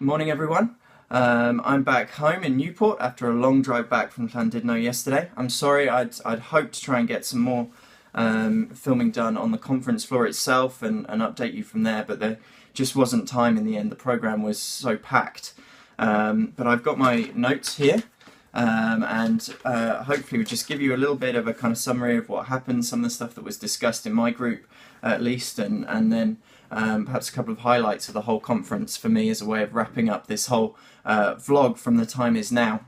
Morning everyone. I'm back home in Newport after a long drive back from Llandudno yesterday. I'm sorry, I'd hoped to try and get some more filming done on the conference floor itself and update you from there, but there just wasn't time in the end. The programme was so packed. But I've got my notes here and hopefully we'll just give you a little bit of a kind of summary of what happened, some of the stuff that was discussed in my group at least, and then perhaps a couple of highlights of the whole conference for me as a way of wrapping up this whole vlog from the time is now.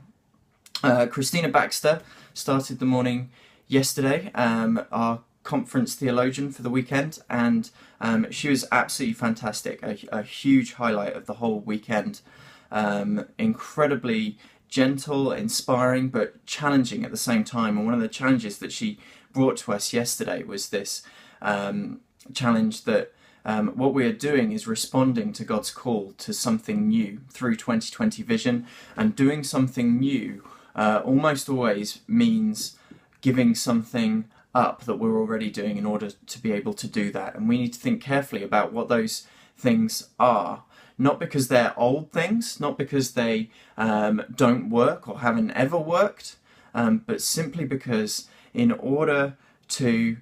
Christina Baxter started the morning yesterday, our conference theologian for the weekend, and she was absolutely fantastic, a huge highlight of the whole weekend. Incredibly gentle, inspiring, but challenging at the same time. And one of the challenges that she brought to us yesterday was this challenge that what we are doing is responding to God's call to something new through 2020 vision, and doing something new almost always means giving something up that we're already doing in order to be able to do that. And we need to think carefully about what those things are, not because they're old things, not because they don't work or haven't ever worked, but simply because in order to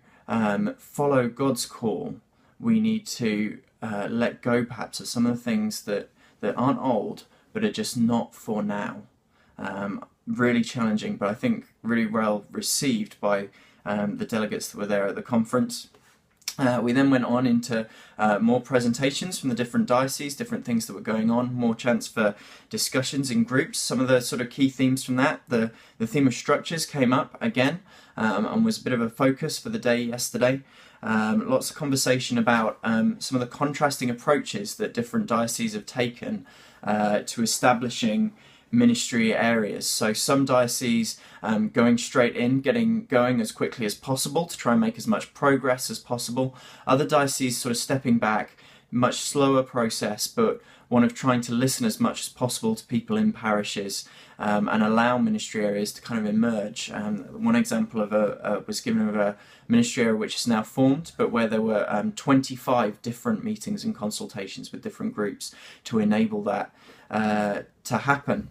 follow God's call, we need to let go perhaps of some of the things that aren't old but are just not for now. Really challenging, but I think really well received by the delegates that were there at the conference. We then went on into more presentations from the different dioceses, different things that were going on, more chance for discussions in groups. Some of the sort of key themes from that, the theme of structures came up again and was a bit of a focus for the day yesterday. Lots of conversation about some of the contrasting approaches that different dioceses have taken to establishing ministry areas. So some dioceses going straight in, getting going as quickly as possible to try and make as much progress as possible. Other dioceses sort of stepping back, much slower process, but one of trying to listen as much as possible to people in parishes and allow ministry areas to kind of emerge. One example of was given of a ministry area which is now formed, but where there were 25 different meetings and consultations with different groups to enable that to happen.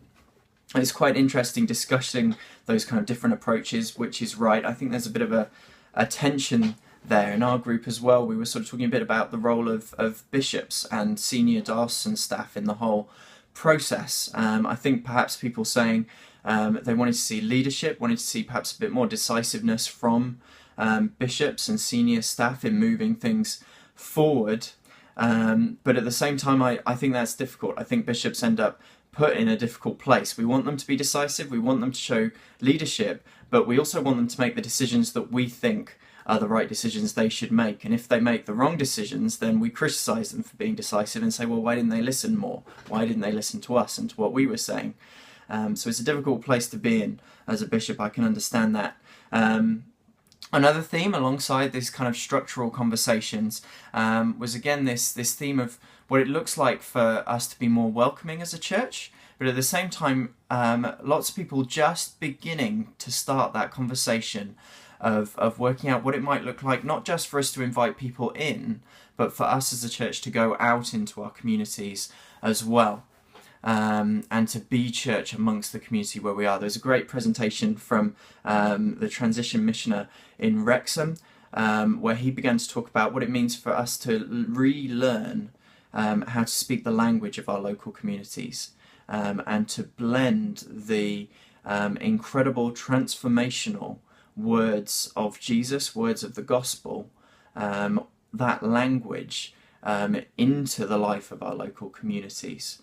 It's quite interesting discussing those kind of different approaches, which is right. I think there's a bit of a tension there in our group as well. We were sort of talking a bit about the role of bishops and senior diocesan staff in the whole process. I think perhaps people saying they wanted to see leadership, wanted to see perhaps a bit more decisiveness from bishops and senior staff in moving things forward. But at the same time, I think that's difficult. I think bishops end up put in a difficult place. We want them to be decisive, we want them to show leadership, but we also want them to make the decisions that we think are the right decisions they should make. And if they make the wrong decisions, then we criticise them for being decisive and say, well, why didn't they listen more? Why didn't they listen to us and to what we were saying? So it's a difficult place to be in as a bishop. I can understand that. Another theme alongside these kind of structural conversations was again this theme of what it looks like for us to be more welcoming as a church, but at the same time lots of people just beginning to start that conversation of working out what it might look like, not just for us to invite people in, but for us as a church to go out into our communities as well. And to be church amongst the community where we are. There's a great presentation from the transition missioner in Wrexham, where he began to talk about what it means for us to relearn how to speak the language of our local communities, and to blend the incredible transformational words of Jesus, words of the gospel, that language into the life of our local communities,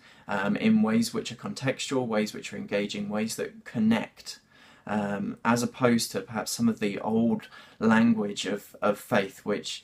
in ways which are contextual, ways which are engaging, ways that connect, as opposed to perhaps some of the old language of faith which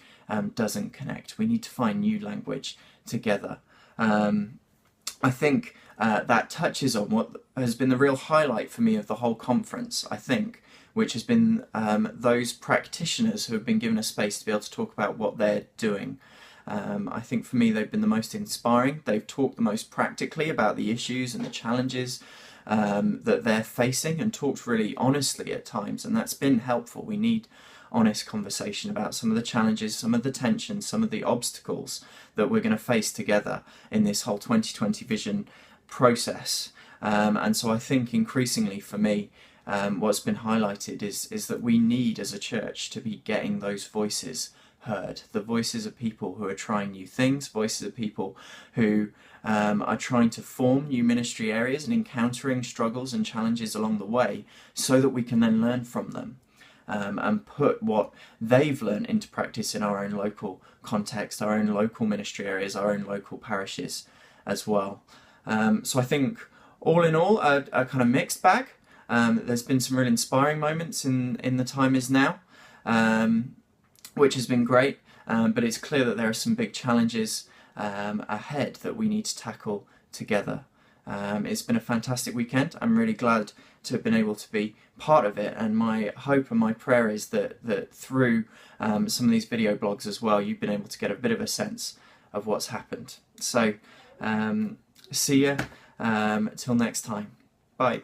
doesn't connect. We need to find new language together. I think that touches on what has been the real highlight for me of the whole conference, I think, which has been those practitioners who have been given a space to be able to talk about what they're doing. I think for me they've been the most inspiring. They've talked the most practically about the issues and the challenges that they're facing, and talked really honestly at times, and that's been helpful. We need honest conversation about some of the challenges, some of the tensions, some of the obstacles that we're going to face together in this whole 2020 vision process. And so I think increasingly for me, what's been highlighted is that we need as a church to be getting those voices heard, the voices of people who are trying new things, voices of people who are trying to form new ministry areas and encountering struggles and challenges along the way, so that we can then learn from them and put what they've learned into practice in our own local context, our own local ministry areas, our own local parishes as well. So I think all in all, a kind of mixed bag. There's been some really inspiring moments in the time is now, which has been great, but it's clear that there are some big challenges ahead that we need to tackle together. It's been a fantastic weekend. I'm really glad to have been able to be part of it, and my hope and my prayer is that through some of these video blogs as well, you've been able to get a bit of a sense of what's happened. So see ya till next time. Bye.